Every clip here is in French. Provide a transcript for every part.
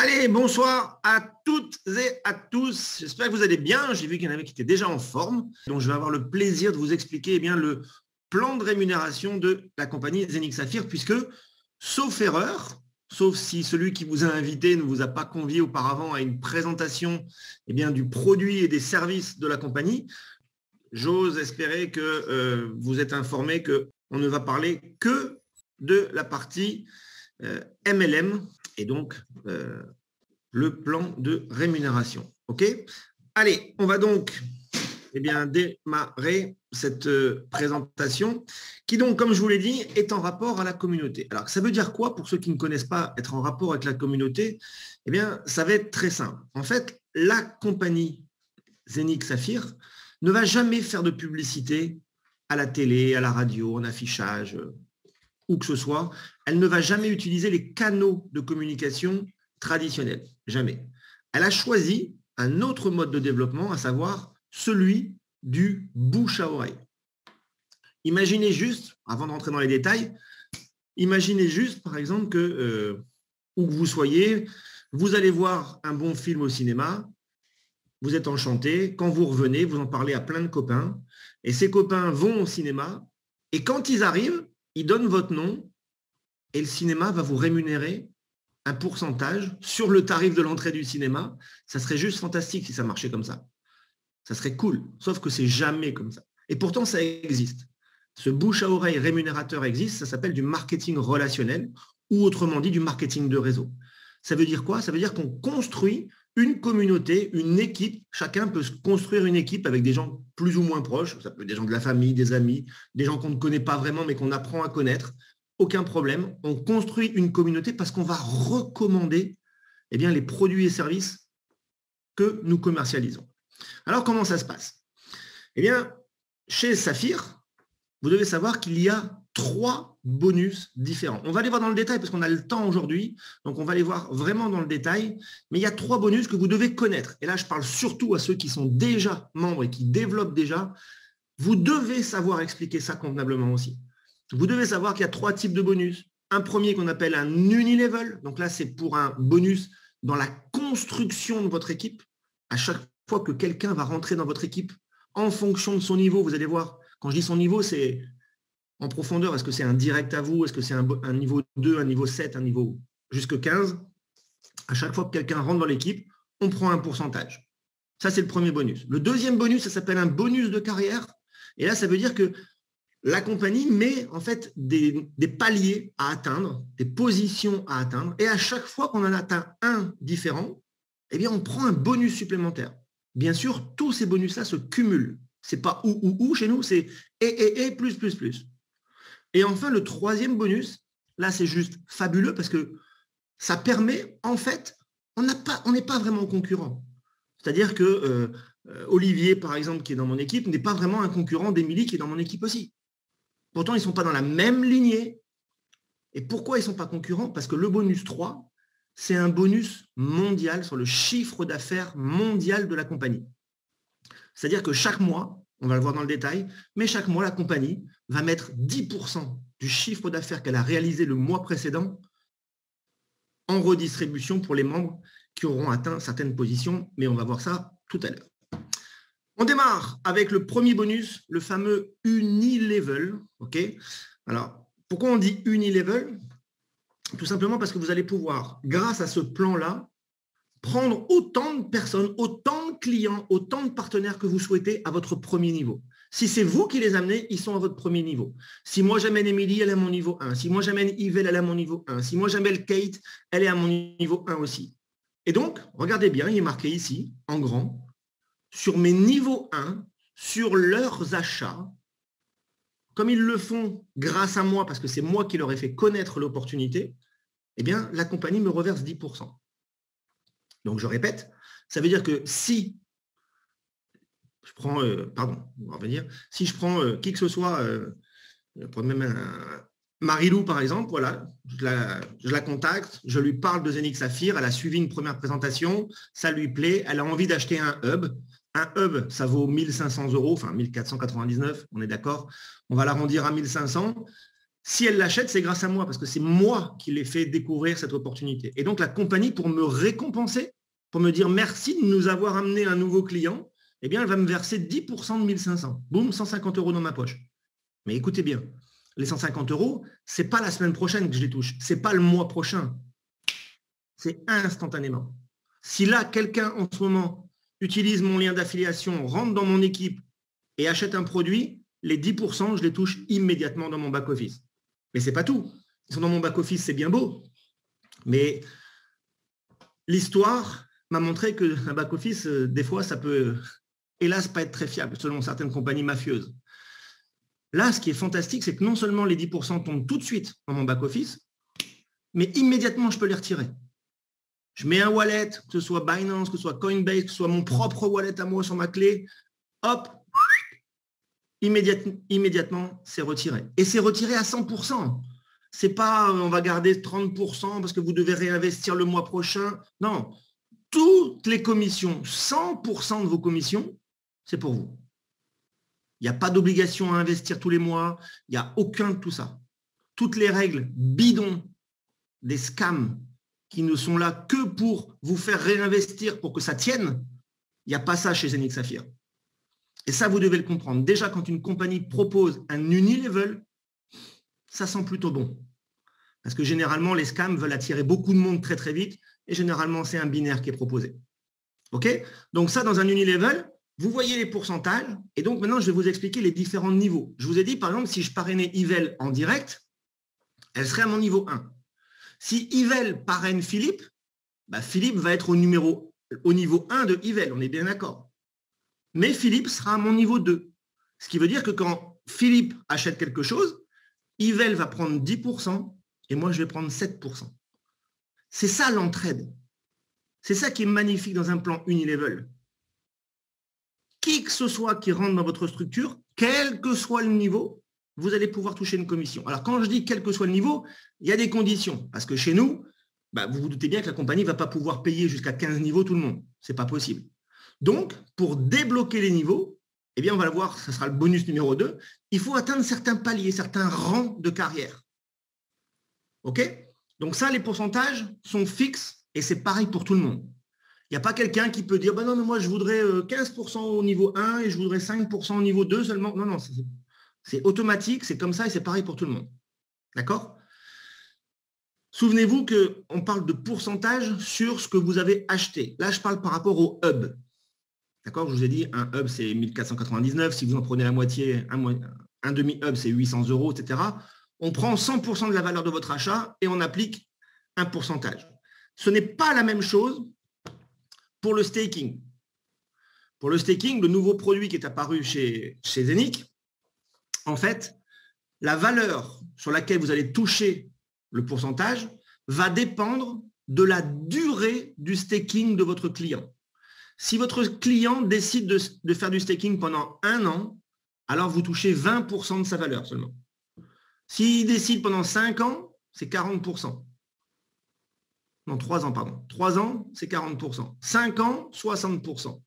Allez, bonsoir à toutes et à tous. J'espère que vous allez bien. J'ai vu qu'il y en avait qui étaient déjà en forme. Donc, je vais avoir le plaisir de vous expliquer le plan de rémunération de la compagnie Zenix Saphir, puisque, sauf erreur, sauf si celui qui vous a invité ne vous a pas convié auparavant à une présentation du produit et des services de la compagnie, j'ose espérer que vous êtes informé qu'on ne va parler que de la partie MLM et donc le plan de rémunération. OK ? Allez, on va donc démarrer cette présentation qui donc, comme je vous l'ai dit, est en rapport à la communauté. Alors, ça veut dire quoi pour ceux qui ne connaissent pas être en rapport avec la communauté ? Eh bien, ça va être très simple. En fait, la compagnie Zenix Saphir ne va jamais faire de publicité à la télé, à la radio, en affichage, où que ce soit. Elle ne va jamais utiliser les canaux de communication traditionnels. Jamais. Elle a choisi un autre mode de développement, à savoir celui du bouche à oreille. Imaginez juste, avant de rentrer dans les détails, imaginez juste, par exemple, que où que vous soyez, vous allez voir un bon film au cinéma, vous êtes enchanté, quand vous revenez, vous en parlez à plein de copains, et ces copains vont au cinéma, et quand ils arrivent, ils donnent votre nom, et le cinéma va vous rémunérer un pourcentage sur le tarif de l'entrée du cinéma. Ça serait juste fantastique si ça marchait comme ça. Ça serait cool, sauf que c'est jamais comme ça. Et pourtant, ça existe. Ce bouche à oreille rémunérateur existe, ça s'appelle du marketing relationnel, ou autrement dit, du marketing de réseau. Ça veut dire quoi ? Ça veut dire qu'on construit une communauté, une équipe. Chacun peut se construire une équipe avec des gens plus ou moins proches. Ça peut être des gens de la famille, des amis, des gens qu'on ne connaît pas vraiment, mais qu'on apprend à connaître. Aucun problème. On construit une communauté parce qu'on va recommander les produits et services que nous commercialisons. Alors, comment ça se passe ? Chez Saphir, vous devez savoir qu'il y a 3 bonus différents. On va les voir dans le détail parce qu'on a le temps aujourd'hui, donc on va les voir vraiment dans le détail, mais il y a 3 bonus que vous devez connaître. Et là, je parle surtout à ceux qui sont déjà membres et qui développent déjà. Vous devez savoir expliquer ça convenablement aussi. Vous devez savoir qu'il y a 3 types de bonus. Un premier qu'on appelle un unilevel, donc là, c'est pour un bonus dans la construction de votre équipe. À chaque fois que quelqu'un va rentrer dans votre équipe, en fonction de son niveau, vous allez voir, quand je dis son niveau, c'est en profondeur, est-ce que c'est un direct à vous, est-ce que c'est un niveau 2, un niveau 7, un niveau jusque 15 ? À chaque fois que quelqu'un rentre dans l'équipe, on prend un pourcentage. Ça, c'est le premier bonus. Le deuxième bonus, ça s'appelle un bonus de carrière. Et là, ça veut dire que la compagnie met en fait des paliers à atteindre, des positions à atteindre. Et à chaque fois qu'on en atteint un différent, on prend un bonus supplémentaire. Bien sûr, tous ces bonus-là se cumulent. Ce n'est pas ou chez nous, c'est et plus. Et enfin, le troisième bonus, là, c'est juste fabuleux parce que ça permet, en fait, on n'est pas vraiment concurrent. C'est-à-dire que Olivier, par exemple, qui est dans mon équipe, n'est pas vraiment un concurrent d'Émilie qui est dans mon équipe aussi. Pourtant, ils ne sont pas dans la même lignée. Et pourquoi ils ne sont pas concurrents ? Parce que le bonus 3, c'est un bonus mondial sur le chiffre d'affaires mondial de la compagnie. C'est-à-dire que chaque mois, on va le voir dans le détail, mais chaque mois, la compagnie va mettre 10% du chiffre d'affaires qu'elle a réalisé le mois précédent en redistribution pour les membres qui auront atteint certaines positions, mais on va voir ça tout à l'heure. On démarre avec le premier bonus, le fameux unilevel. Okay ? Alors, pourquoi on dit unilevel ? Tout simplement parce que vous allez pouvoir, grâce à ce plan-là, prendre autant de personnes, autant de clients, autant de partenaires que vous souhaitez à votre premier niveau. Si c'est vous qui les amenez, ils sont à votre premier niveau. Si moi j'amène Émilie, elle est à mon niveau 1. Si moi j'amène Yvelle, elle est à mon niveau 1. Si moi j'amène Kate, elle est à mon niveau 1 aussi. Et donc, regardez bien, il est marqué ici, en grand, sur mes niveaux 1, sur leurs achats, comme ils le font grâce à moi, parce que c'est moi qui leur ai fait connaître l'opportunité, la compagnie me reverse 10%. Donc, je répète, ça veut dire que si je prends, on va revenir, si je prends qui que ce soit, même Marilou, par exemple, voilà, je la contacte, je lui parle de Zenix Saphir, elle a suivi une première présentation, ça lui plaît, elle a envie d'acheter un hub. Un hub, ça vaut 1 500 €, enfin 1 499, on est d'accord. On va l'arrondir à 1 500. Si elle l'achète, c'est grâce à moi, parce que c'est moi qui l'ai fait découvrir cette opportunité. Et donc, la compagnie, pour me récompenser, pour me dire merci de nous avoir amené un nouveau client, eh bien, elle va me verser 10% de 1500. Boum, 150 € dans ma poche. Mais écoutez bien, les 150 €, ce n'est pas la semaine prochaine que je les touche. Ce n'est pas le mois prochain. C'est instantanément. Si là, quelqu'un en ce moment utilise mon lien d'affiliation, rentre dans mon équipe et achète un produit, les 10%, je les touche immédiatement dans mon back-office. Mais ce n'est pas tout. Ils sont dans mon back-office, c'est bien beau. Mais l'histoire m'a montré qu'un back-office, des fois, ça peut, hélas, pas être très fiable, selon certaines compagnies mafieuses. Là, ce qui est fantastique, c'est que non seulement les 10% tombent tout de suite dans mon back-office, mais immédiatement, je peux les retirer. Je mets un wallet, que ce soit Binance, que ce soit Coinbase, que ce soit mon propre wallet à moi sur ma clé, hop, immédiatement, c'est retiré. Et c'est retiré à 100%. C'est pas on va garder 30% parce que vous devez réinvestir le mois prochain. Non, toutes les commissions, 100% de vos commissions, c'est pour vous. Il n'y a pas d'obligation à investir tous les mois. Il n'y a aucun de tout ça. Toutes les règles bidons des scams qui ne sont là que pour vous faire réinvestir pour que ça tienne, il n'y a pas ça chez Zenix Saphir. Et ça, vous devez le comprendre. Déjà, quand une compagnie propose un unilevel, ça sent plutôt bon. Parce que généralement, les scams veulent attirer beaucoup de monde très, très vite. Et généralement, c'est un binaire qui est proposé. OK? Donc ça, dans un unilevel, vous voyez les pourcentages. Et donc, maintenant, je vais vous expliquer les différents niveaux. Je vous ai dit, par exemple, si je parrainais Yvel en direct, elle serait à mon niveau 1. Si Yvel parraine Philippe, Philippe va être au niveau 1 de Yvel. On est bien d'accord. Mais Philippe sera à mon niveau 2. Ce qui veut dire que quand Philippe achète quelque chose, Yvel va prendre 10% et moi, je vais prendre 7%. C'est ça l'entraide. C'est ça qui est magnifique dans un plan unilevel. Qui que ce soit qui rentre dans votre structure, quel que soit le niveau, vous allez pouvoir toucher une commission. Alors, quand je dis quel que soit le niveau, il y a des conditions. Parce que chez nous, vous vous doutez bien que la compagnie ne va pas pouvoir payer jusqu'à 15 niveaux tout le monde. Ce n'est pas possible. Donc, pour débloquer les niveaux, eh bien, on va le voir, ce sera le bonus numéro 2, il faut atteindre certains paliers, certains rangs de carrière. OK? Donc ça, les pourcentages sont fixes et c'est pareil pour tout le monde. Il n'y a pas quelqu'un qui peut dire, non, mais moi, je voudrais 15% au niveau 1 et je voudrais 5% au niveau 2 seulement. Non, c'est automatique, c'est comme ça et c'est pareil pour tout le monde. D'accord? Souvenez-vous qu'on parle de pourcentage sur ce que vous avez acheté. Là, je parle par rapport au hub. D'accord? Je vous ai dit, un hub, c'est 1499. Si vous en prenez la moitié, un demi-hub, c'est 800 €, etc. On prend 100% de la valeur de votre achat et on applique un pourcentage. Ce n'est pas la même chose pour le staking. Pour le staking, le nouveau produit qui est apparu chez Zenix, en fait, la valeur sur laquelle vous allez toucher le pourcentage va dépendre de la durée du staking de votre client. Si votre client décide de faire du staking pendant 1 an, alors vous touchez 20% de sa valeur seulement. S'il décide pendant 5 ans, c'est 40%. Non, 3 ans, pardon. 3 ans, c'est 40%. 5 ans, 60%.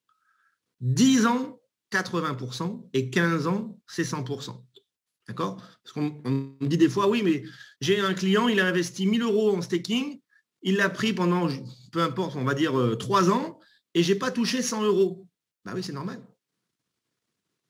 10 ans, 80%. Et 15 ans, c'est 100%. D'accord? Parce qu'on me dit des fois, oui, mais j'ai un client, il a investi 1000 € en staking, il l'a pris pendant, peu importe, on va dire 3 ans, et je n'ai pas touché 100 €. Oui, c'est normal.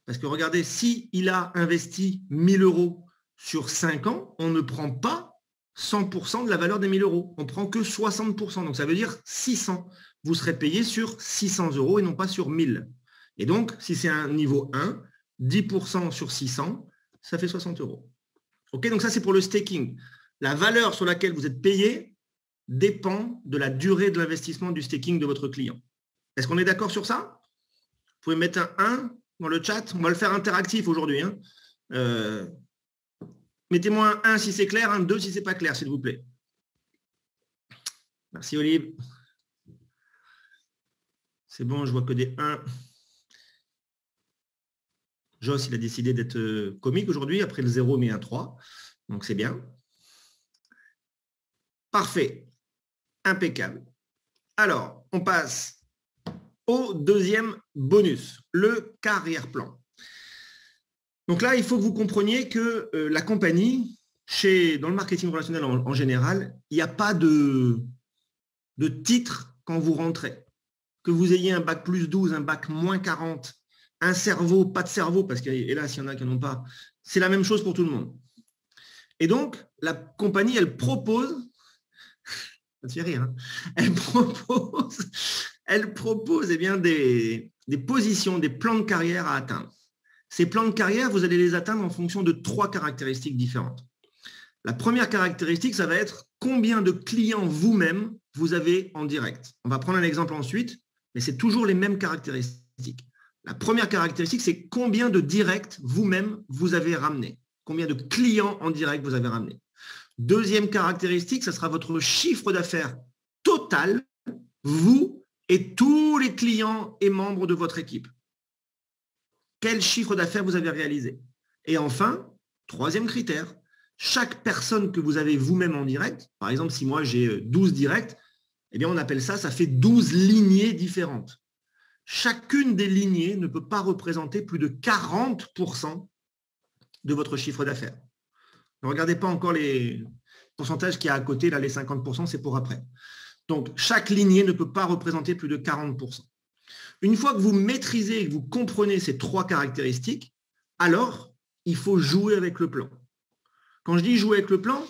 Parce que regardez, s'il a investi 1000 € sur 5 ans, on ne prend pas 100% de la valeur des 1000 €. On ne prend que 60%. Donc, ça veut dire 600. Vous serez payé sur 600 € et non pas sur 1000. Et donc, si c'est un niveau 1, 10% sur 600, ça fait 60 €. OK, donc ça, c'est pour le staking. La valeur sur laquelle vous êtes payé dépend de la durée de l'investissement du staking de votre client. Est-ce qu'on est d'accord sur ça? Vous pouvez mettre un 1 dans le chat. On va le faire interactif aujourd'hui. Mettez-moi un 1 si c'est clair, un 2 si ce n'est pas clair, s'il vous plaît. Merci, Olive. C'est bon, je vois que des 1. Joss, il a décidé d'être comique aujourd'hui. Après le 0, mais un 3. Donc, c'est bien. Parfait. Impeccable. Alors, on passe au deuxième bonus, le carrière plan. Donc là, il faut que vous compreniez que la compagnie, dans le marketing relationnel en général, il n'y a pas de titre quand vous rentrez. Que vous ayez un bac plus 12, un bac moins 40, un cerveau, pas de cerveau, parce que, hélas, il y en a qui n'en ont pas, c'est la même chose pour tout le monde. Et donc, la compagnie, elle propose, ça te fait rire, hein, elle propose eh bien, des positions, des plans de carrière à atteindre. Ces plans de carrière, vous allez les atteindre en fonction de 3 caractéristiques différentes. La première caractéristique, ça va être combien de clients vous-même vous avez en direct. On va prendre un exemple ensuite, mais c'est toujours les mêmes caractéristiques. La première caractéristique, c'est combien de directs vous-même vous avez ramené. Combien de clients en direct vous avez ramené. Deuxième caractéristique, ça sera votre chiffre d'affaires total, vous et tous les clients et membres de votre équipe. Quel chiffre d'affaires vous avez réalisé. Et enfin, troisième critère, chaque personne que vous avez vous-même en direct, par exemple, si moi j'ai 12 directs, eh bien on appelle ça, ça fait 12 lignées différentes. Chacune des lignées ne peut pas représenter plus de 40% de votre chiffre d'affaires. Ne regardez pas encore les pourcentages qu'il y a à côté, là les 50%, c'est pour après. Donc chaque lignée ne peut pas représenter plus de 40%. Une fois que vous maîtrisez et que vous comprenez ces 3 caractéristiques, alors il faut jouer avec le plan. Quand je dis jouer avec le plan,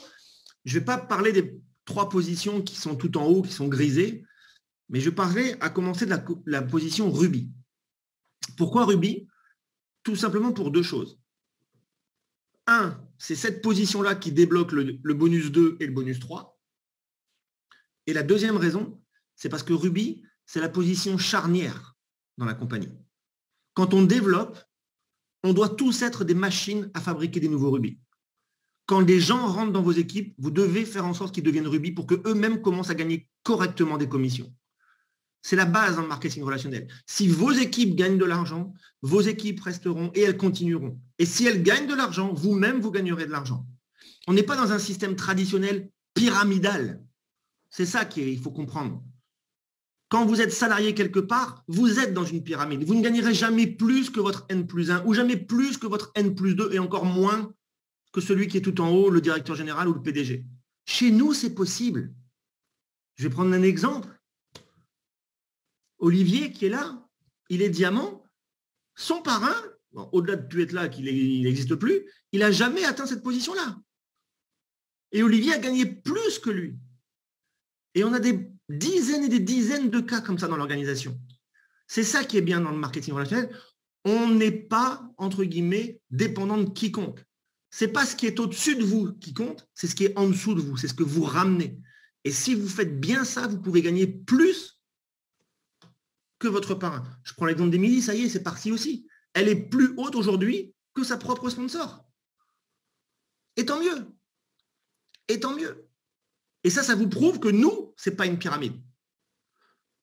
je ne vais pas parler des 3 positions qui sont tout en haut, qui sont grisées, mais je parlerai à commencer de la position rubis. Pourquoi rubis? Tout simplement pour 2 choses. 1, c'est cette position-là qui débloque le bonus 2 et le bonus 3. Et la deuxième raison, c'est parce que rubis, c'est la position charnière dans la compagnie. Quand on développe, on doit tous être des machines à fabriquer des nouveaux rubis. Quand des gens rentrent dans vos équipes, vous devez faire en sorte qu'ils deviennent rubis pour qu'eux-mêmes commencent à gagner correctement des commissions. C'est la base dans le marketing relationnel. Si vos équipes gagnent de l'argent, vos équipes resteront et elles continueront. Et si elles gagnent de l'argent, vous-même, vous gagnerez de l'argent. On n'est pas dans un système traditionnel pyramidal. C'est ça qu'il faut comprendre. Quand vous êtes salarié quelque part, vous êtes dans une pyramide. Vous ne gagnerez jamais plus que votre N+1 ou jamais plus que votre N+2 et encore moins que celui qui est tout en haut, le directeur général ou le PDG. Chez nous, c'est possible. Je vais prendre un exemple. Olivier, qui est là, il est diamant. Son parrain, bon, au-delà de plus être là, qu'il n'existe plus, il n'a jamais atteint cette position-là. Et Olivier a gagné plus que lui. Et on a des dizaines et des dizaines de cas comme ça dans l'organisation. C'est ça qui est bien dans le marketing relationnel. On n'est pas, entre guillemets, dépendant de quiconque. Ce n'est pas ce qui est au-dessus de vous qui compte, c'est ce qui est en dessous de vous, c'est ce que vous ramenez. Et si vous faites bien ça, vous pouvez gagner plus que votre parrain. Je prends l'exemple d'Émilie, ça y est, c'est parti aussi. Elle est plus haute aujourd'hui que sa propre sponsor. Et tant mieux. Et tant mieux. Et ça vous prouve que nous, ce n'est pas une pyramide.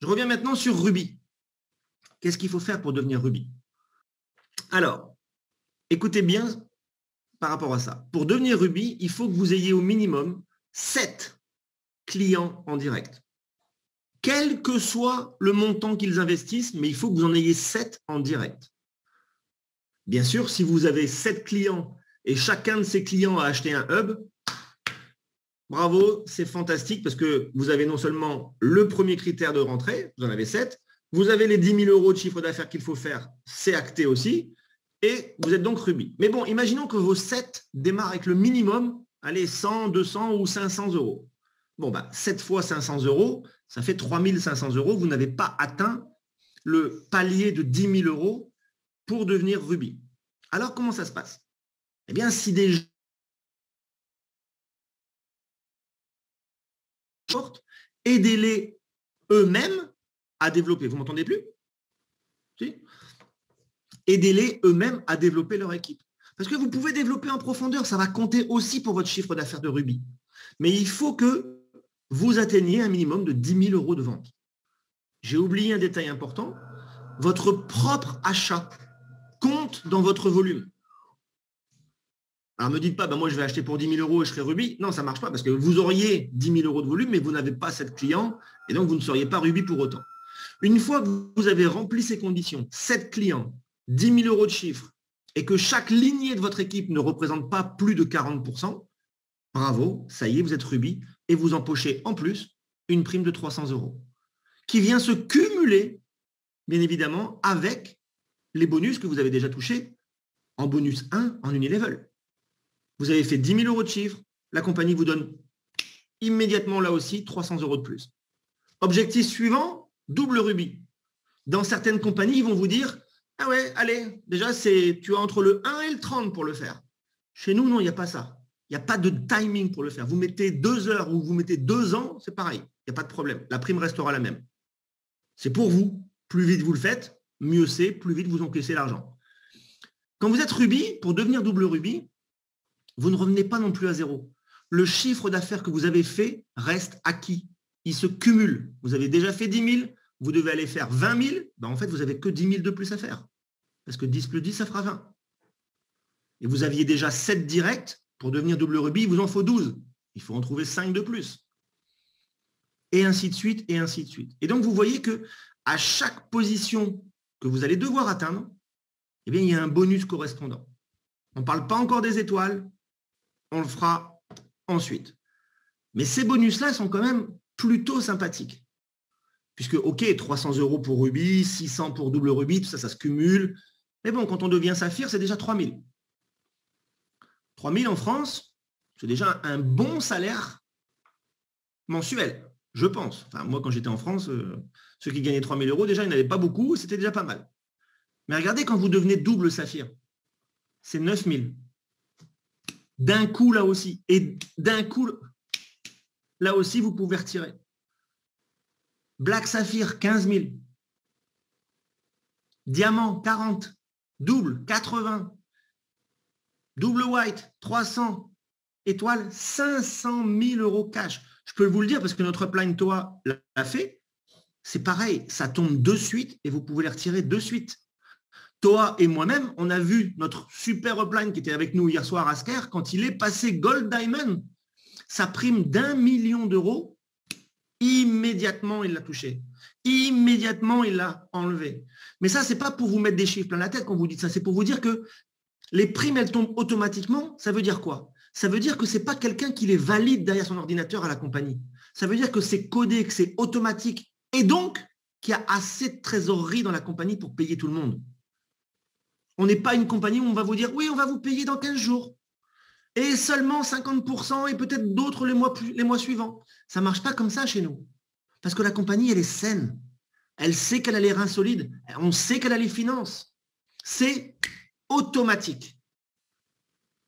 Je reviens maintenant sur Ruby. Qu'est-ce qu'il faut faire pour devenir Ruby? Alors, écoutez bien par rapport à ça. Pour devenir Ruby, il faut que vous ayez au minimum 7 clients en direct. Quel que soit le montant qu'ils investissent, mais il faut que vous en ayez 7 en direct. Bien sûr, si vous avez 7 clients et chacun de ces clients a acheté un hub, bravo, c'est fantastique parce que vous avez non seulement le premier critère de rentrée, vous en avez 7, vous avez les 10 000 € de chiffre d'affaires qu'il faut faire, c'est acté aussi, et vous êtes donc Ruby. Mais bon, imaginons que vos 7 démarrent avec le minimum, allez, 100, 200 ou 500 €. Bon, 7 fois 500 €, ça fait 3 500 €. Vous n'avez pas atteint le palier de 10 000 € pour devenir Ruby. Alors, comment ça se passe? Eh bien, si des gens aidez-les eux-mêmes à développer. Vous m'entendez plus? Si? Aidez-les eux-mêmes à développer leur équipe. Parce que vous pouvez développer en profondeur, ça va compter aussi pour votre chiffre d'affaires de Ruby. Mais il faut que vous atteigniez un minimum de 10 000 € de vente. J'ai oublié un détail important. Votre propre achat compte dans votre volume. Alors ne me dites pas, moi je vais acheter pour 10 000 € et je serai Ruby. Non, ça ne marche pas parce que vous auriez 10 000 € de volume, mais vous n'avez pas 7 clients et donc vous ne seriez pas Ruby pour autant. Une fois que vous avez rempli ces conditions, 7 clients, 10 000 € de chiffre, et que chaque lignée de votre équipe ne représente pas plus de 40%, bravo, ça y est, vous êtes Ruby et vous empochez en plus une prime de 300 € qui vient se cumuler, bien évidemment, avec les bonus que vous avez déjà touchés en bonus 1 en Unilevel. Vous avez fait 10 000 € de chiffre, la compagnie vous donne immédiatement là aussi 300 € de plus. Objectif suivant, double Ruby. Dans certaines compagnies, ils vont vous dire « Ah ouais, allez, déjà, tu as entre le 1 et le 30 pour le faire. » Chez nous, non, il n'y a pas ça. Il n'y a pas de timing pour le faire. Vous mettez 2 heures ou vous mettez 2 ans, c'est pareil. Il n'y a pas de problème. La prime restera la même. C'est pour vous. Plus vite vous le faites, mieux c'est, plus vite vous encaissez l'argent. Quand vous êtes Ruby, pour devenir double Ruby, vous ne revenez pas non plus à zéro. Le chiffre d'affaires que vous avez fait reste acquis. Il se cumule. Vous avez déjà fait 10 000, vous devez aller faire 20 000. Ben en fait, vous n'avez que 10 000 de plus à faire. Parce que 10 plus 10, ça fera 20. Et vous aviez déjà 7 directs. Pour devenir double Ruby, il vous en faut 12. Il faut en trouver 5 de plus. Et ainsi de suite, et ainsi de suite. Et donc, vous voyez que à chaque position que vous allez devoir atteindre, eh bien, il y a un bonus correspondant. On ne parle pas encore des étoiles, on le fera ensuite. Mais ces bonus-là sont quand même plutôt sympathiques. Puisque, OK, 300 € pour Ruby, 600 pour double Ruby, tout ça, ça se cumule. Mais bon, quand on devient Saphir, c'est déjà 3 000. 3 000 en France, c'est déjà un bon salaire mensuel, je pense. Enfin, moi, quand j'étais en France, ceux qui gagnaient 3 000 €, déjà, ils n'avaient pas beaucoup, c'était déjà pas mal. Mais regardez, quand vous devenez double Saphir, c'est 9 000. D'un coup, là aussi. Et d'un coup, là aussi, vous pouvez retirer. Black Saphir, 15 000. Diamant, 40. Double, 80. Double White, 300. Étoile, 500 000 € cash. Je peux vous le dire parce que notre upline TOA l'a fait. C'est pareil, ça tombe de suite et vous pouvez les retirer de suite. TOA et moi-même, on a vu notre super upline qui était avec nous hier soir à Sker, quand il est passé Gold Diamond, sa prime d'1 million d'euros, immédiatement il l'a touché. Immédiatement il l'a enlevé. Mais ça, c'est pas pour vous mettre des chiffres plein la tête quand vous dites ça, c'est pour vous dire que les primes, elles tombent automatiquement. Ça veut dire quoi? Ça veut dire que ce n'est pas quelqu'un qui les valide derrière son ordinateur à la compagnie. Ça veut dire que c'est codé, que c'est automatique et donc qu'il y a assez de trésorerie dans la compagnie pour payer tout le monde. On n'est pas une compagnie où on va vous dire « Oui, on va vous payer dans 15 jours. Et seulement 50% et peut-être d'autres les mois suivants. » Ça ne marche pas comme ça chez nous. Parce que la compagnie, elle est saine. Elle sait qu'elle a les reins solides. On sait qu'elle a les finances. C'est automatique.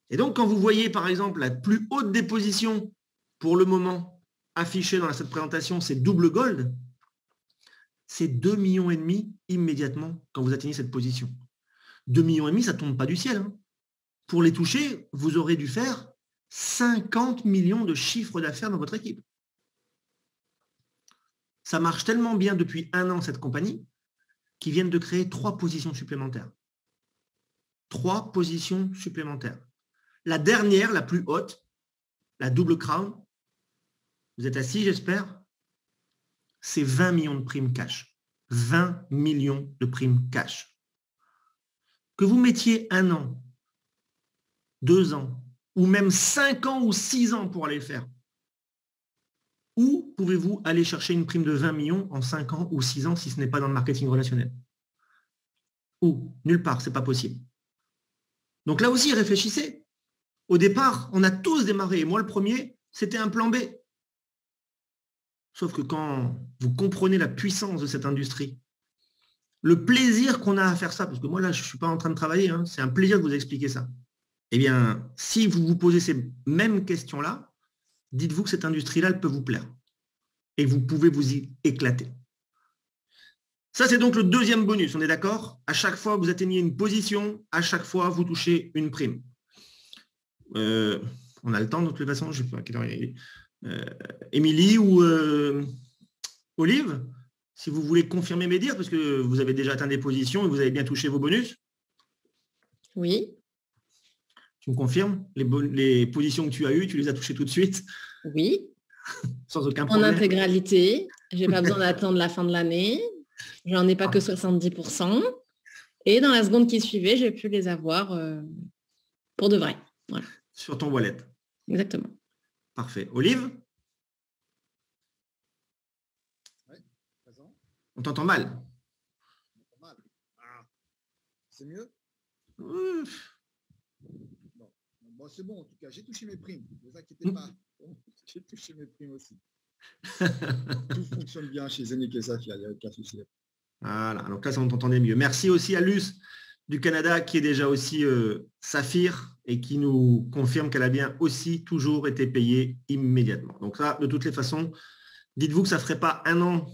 Et donc, quand vous voyez, par exemple, la plus haute des positions pour le moment affichée dans cette présentation, c'est double gold, c'est 2,5 millions immédiatement quand vous atteignez cette position. 2,5 millions, ça ne tombe pas du ciel. Hein. Pour les toucher, vous aurez dû faire 50 millions de chiffres d'affaires dans votre équipe. Ça marche tellement bien depuis 1 an, cette compagnie, qu'ils viennent de créer 3 positions supplémentaires. 3 positions supplémentaires. La dernière, la plus haute, la double crown, vous êtes assis, j'espère, c'est 20 millions de primes cash. 20 millions de primes cash. Que vous mettiez 1 an, 2 ans, ou même 5 ans ou 6 ans pour aller le faire, où pouvez-vous aller chercher une prime de 20 millions en 5 ans ou 6 ans si ce n'est pas dans le marketing relationnel? Où? Nulle part, ce n'est pas possible. Donc là aussi, réfléchissez. Au départ, on a tous démarré. Et moi, le premier, c'était un plan B. Sauf que quand vous comprenez la puissance de cette industrie, le plaisir qu'on a à faire ça, parce que moi, là, je ne suis pas en train de travailler, hein, c'est un plaisir de vous expliquer ça. Eh bien, si vous vous posez ces mêmes questions-là, dites-vous que cette industrie-là, elle peut vous plaire. Et vous pouvez vous y éclater. Ça, c'est donc le deuxième bonus, on est d'accord? À chaque fois que vous atteignez une position, à chaque fois, vous touchez une prime. On a le temps, de toute façon, je ne sais pas à quelle heure il est. Émilie ou Olive, si vous voulez confirmer mes dires, parce que vous avez déjà atteint des positions et vous avez bien touché vos bonus. Oui. Tu me confirmes? Les positions que tu as eues, tu les as touchées tout de suite? Oui. Sans aucun problème. En intégralité. Je n'ai pas besoin d'attendre la fin de l'année. J'en ai pas que 70%. Et dans la seconde qui suivait, j'ai pu les avoir pour de vrai. Voilà. Sur ton wallet. Exactement. Parfait. Olive? Oui, présent. On t'entend mal. Mal. Ah. C'est mieux? Bon, c'est bon, en tout cas, j'ai touché mes primes. Ne vous inquiétez pas. J'ai touché mes primes aussi. Tout fonctionne bien chez Zénith et Safia, il n'y a aucun souci. Voilà, donc là, ça on t'entendait mieux. Merci aussi à Luce du Canada qui est déjà aussi Saphir et qui nous confirme qu'elle a bien aussi toujours été payée immédiatement. Donc ça, de toutes les façons, dites-vous que ça ne ferait pas 1 an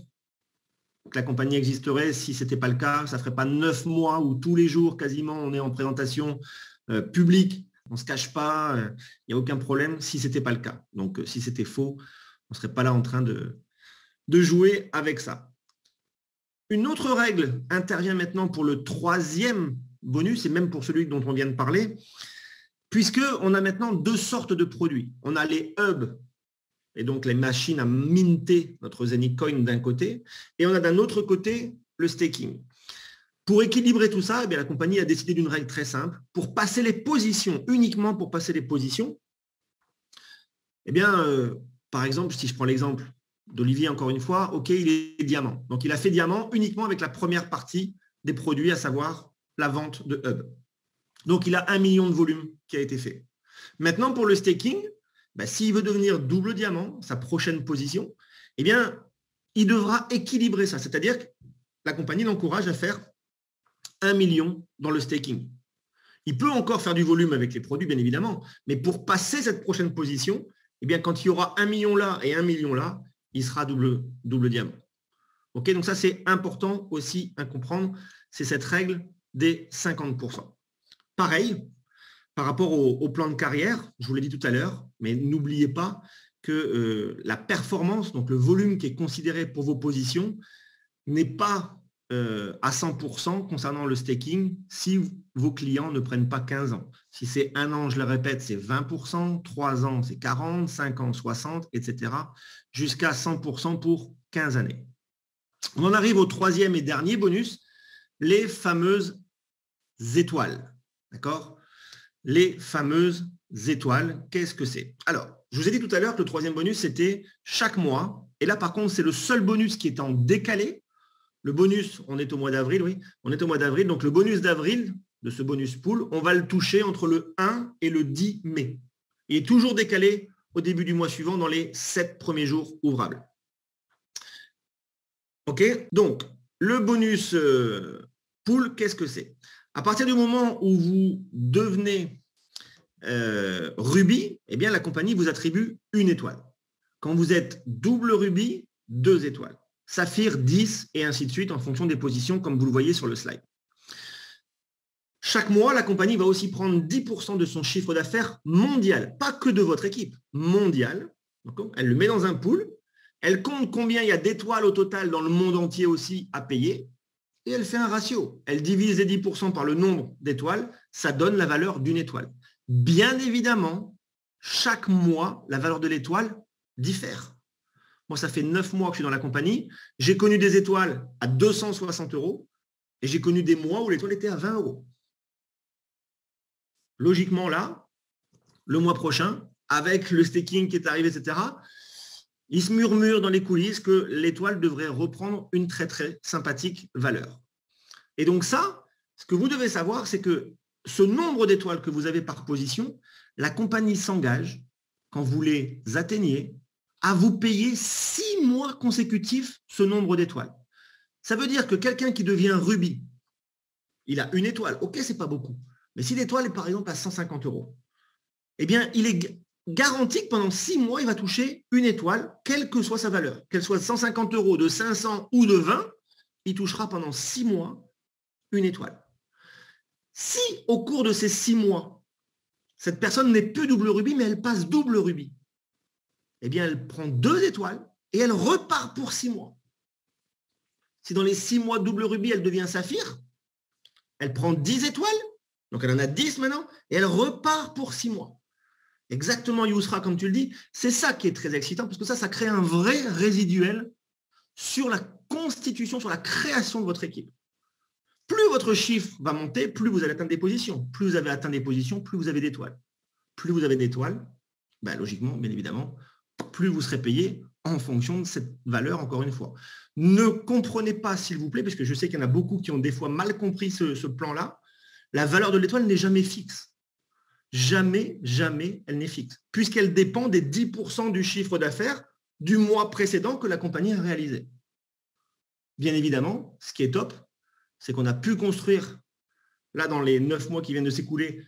que la compagnie existerait si ce n'était pas le cas. Ça ne ferait pas 9 mois où tous les jours, quasiment, on est en présentation publique. On ne se cache pas, il n'y a aucun problème si ce n'était pas le cas. Donc, si c'était faux, on ne serait pas là en train de jouer avec ça. Une autre règle intervient maintenant pour le 3e bonus, et même pour celui dont on vient de parler, puisqu'on a maintenant 2 sortes de produits. On a les hubs, et donc les machines à minter notre Zénith Coin d'un côté, et on a d'un autre côté le staking. Pour équilibrer tout ça, eh bien, la compagnie a décidé d'une règle très simple. Pour passer les positions, uniquement pour passer les positions, eh bien, par exemple, si je prends l'exemple d'Olivier encore une fois, OK, il est diamant. Donc, il a fait diamant uniquement avec la première partie des produits, à savoir la vente de hub. Donc, il a 1 million de volume qui a été fait. Maintenant, pour le staking, s'il veut devenir double diamant, sa prochaine position, eh bien, il devra équilibrer ça. C'est-à-dire que la compagnie l'encourage à faire 1 million dans le staking. Il peut encore faire du volume avec les produits, bien évidemment, mais pour passer cette prochaine position, eh bien, quand il y aura 1 million là et 1 million là, il sera double diamant. OK, donc ça, c'est important aussi à comprendre. C'est cette règle des 50%. Pareil, par rapport au plan de carrière, je vous l'ai dit tout à l'heure, mais n'oubliez pas que la performance, donc le volume qui est considéré pour vos positions, n'est pas à 100% concernant le staking si vos clients ne prennent pas 15 ans. Si c'est 1 an, je le répète, c'est 20%, 3 ans, c'est 40, 5 ans, 60, etc., jusqu'à 100% pour 15 années. On en arrive au 3e et dernier bonus, les fameuses étoiles. D'accord ? Les fameuses étoiles, qu'est-ce que c'est? Alors, je vous ai dit tout à l'heure que le 3e bonus, c'était chaque mois. Et là, par contre, c'est le seul bonus qui est en décalé. Le bonus, on est au mois d'avril, oui, on est au mois d'avril. Donc, le bonus d'avril, de ce bonus pool, on va le toucher entre le 1 et le 10 mai. Il est toujours décalé au début du mois suivant dans les 7 premiers jours ouvrables. OK? Donc, le bonus pool, qu'est-ce que c'est? À partir du moment où vous devenez rubis, eh bien, la compagnie vous attribue 1 étoile. Quand vous êtes double rubis, 2 étoiles. Saphir, 10 et ainsi de suite en fonction des positions comme vous le voyez sur le slide. Chaque mois, la compagnie va aussi prendre 10% de son chiffre d'affaires mondial, pas que de votre équipe, mondial. Elle le met dans un pool, elle compte combien il y a d'étoiles au total dans le monde entier aussi à payer et elle fait un ratio. Elle divise les 10% par le nombre d'étoiles, ça donne la valeur d'1 étoile. Bien évidemment, chaque mois, la valeur de l'étoile diffère. Moi, ça fait 9 mois que je suis dans la compagnie. J'ai connu des étoiles à 260 € et j'ai connu des mois où l'étoile était à 20 €. Logiquement, là, le mois prochain, avec le staking qui est arrivé, etc., il se murmure dans les coulisses que l'étoile devrait reprendre une très, très sympathique valeur. Et donc ça, ce que vous devez savoir, c'est que ce nombre d'étoiles que vous avez par position, la compagnie s'engage, quand vous les atteignez, à vous payer 6 mois consécutifs ce nombre d'étoiles. Ça veut dire que quelqu'un qui devient rubis, il a 1 étoile. OK, ce n'est pas beaucoup. Mais si l'étoile est par exemple à 150 €, eh bien, il est garanti que pendant 6 mois, il va toucher 1 étoile, quelle que soit sa valeur. Qu'elle soit de 150 €, de 500 ou de 20, il touchera pendant 6 mois 1 étoile. Si au cours de ces 6 mois, cette personne n'est plus double rubis, mais elle passe double rubis, eh bien, elle prend 2 étoiles et elle repart pour 6 mois. Si dans les 6 mois double rubis, elle devient saphir, elle prend 10 étoiles, donc elle en a 10 maintenant, et elle repart pour 6 mois. Exactement, Yousra, comme tu le dis, c'est ça qui est très excitant, parce que ça crée un vrai résiduel sur la constitution, sur la création de votre équipe. Plus votre chiffre va monter, plus vous allez atteindre des positions. Plus vous avez atteint des positions, plus vous avez d'étoiles. Plus vous avez d'étoiles, ben, logiquement, bien évidemment, plus vous serez payé en fonction de cette valeur, encore une fois. Ne comprenez pas, s'il vous plaît, parce que je sais qu'il y en a beaucoup qui ont des fois mal compris ce plan-là, la valeur de l'étoile n'est jamais fixe. Jamais, jamais, elle n'est fixe, puisqu'elle dépend des 10% du chiffre d'affaires du mois précédent que la compagnie a réalisé. Bien évidemment, ce qui est top, c'est qu'on a pu construire, là, dans les 9 mois qui viennent de s'écouler,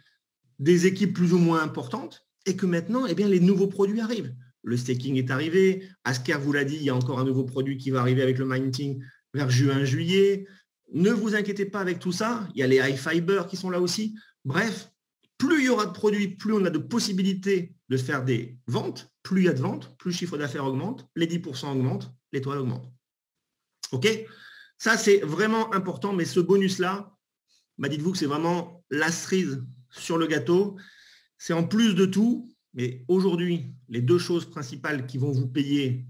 des équipes plus ou moins importantes et que maintenant, eh bien, les nouveaux produits arrivent. Le staking est arrivé. Asker vous l'a dit, il y a encore un nouveau produit qui va arriver avec le mining vers juin, juillet. Ne vous inquiétez pas avec tout ça. Il y a les high fiber qui sont là aussi. Bref, plus il y aura de produits, plus on a de possibilités de faire des ventes. Plus il y a de ventes, plus le chiffre d'affaires augmente, les 10% augmentent, l'étoile augmente. OK ? Ça, c'est vraiment important. Mais ce bonus-là, bah, dites-vous que c'est vraiment la cerise sur le gâteau. C'est en plus de tout. Mais aujourd'hui, les deux choses principales qui vont vous payer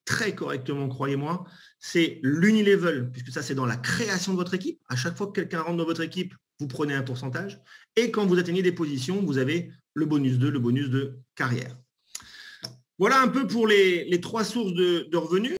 très correctement, croyez-moi, c'est l'unilevel, puisque ça, c'est dans la création de votre équipe. À chaque fois que quelqu'un rentre dans votre équipe, vous prenez un pourcentage. Et quand vous atteignez des positions, vous avez le bonus 2, le bonus de carrière. Voilà un peu pour les 3 sources de revenus.